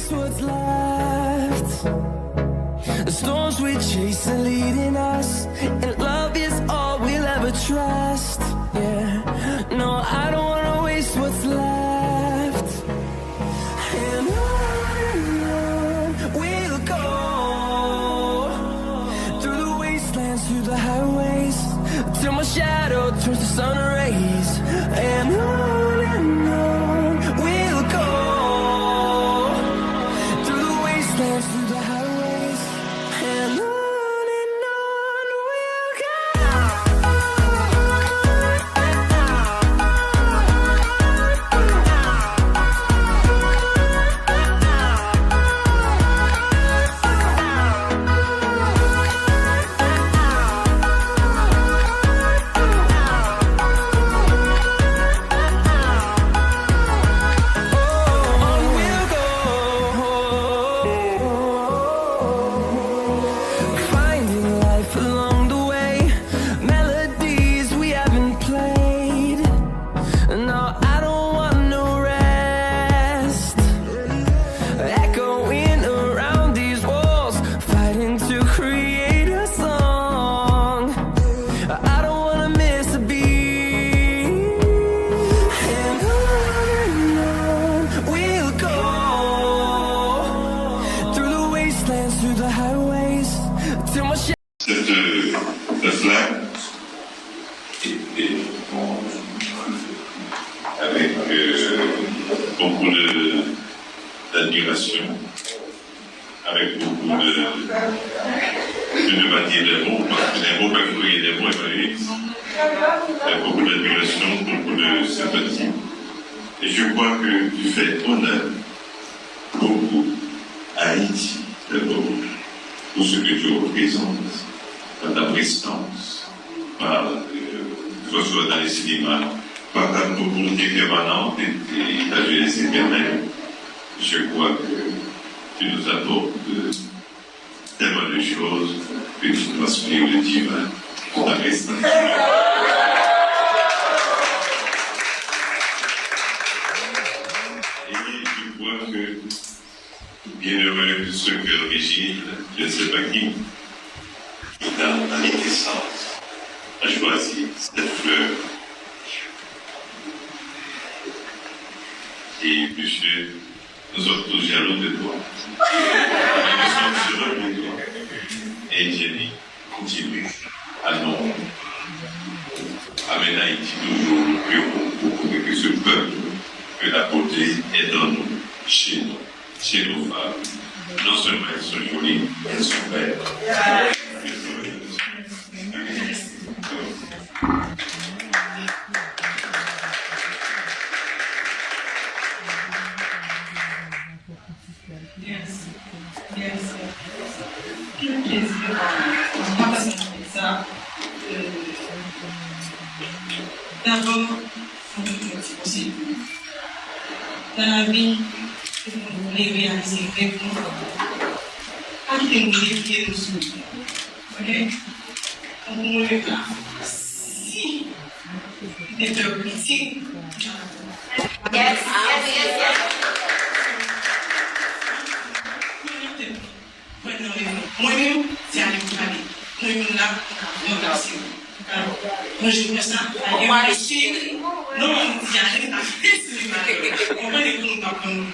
waste what's left. The storms we chase are leading us, and love is all we'll ever trust. Yeah, no, I don't wanna waste what's left. And on we'll go, through the wastelands, through the highways, till my shadow turns to sun rays. And on we'll go, through the wastelands, through the highways, and on we'll go. Cette flamme avec beaucoup d'admiration, avec beaucoup de bâtir des mots, parce que les mots peuvent créer des mots évalués, avec beaucoup d'admiration, beaucoup de sympathie. Et je crois que tu fais honneur beaucoup à Haïti, d'abord, pour ce que tu représentes, par ta prestance, par, que ce soit dans les cinémas, par ta communauté permanente et ta jeunesse éternelle. Je crois que tu nous apportes tellement de choses que tu transpires le divin pour ta prestance. Et je crois que bienheureux ceux que l'origine, je ne sais pas qui, dans les naissances, a choisi cette fleur. Et monsieur, nous sommes tous jaloux de toi. Nous sommes heureux de toi. Et Jenny, continue à nous amener Haïti toujours plus haut pour que ce peuple, que la beauté est dans nous, chez nos femmes. Non seulement elles sont jolies, elles sont belles. Quel plaisir. Moi, parce que ça, d'abord, on peut c'est possible. Dans la vie, vous voulez réaliser vraiment. Pas que vous voulez bien nous soutenir. Ok? Donc, on est là. Si des peuples ici. Yes. Moi-même, c'est aller vous parler. Moi-même, là, on va aussi. Moi, je vois ça. On va le suivre. Non, on va aller à la fête. On va aller pour nous.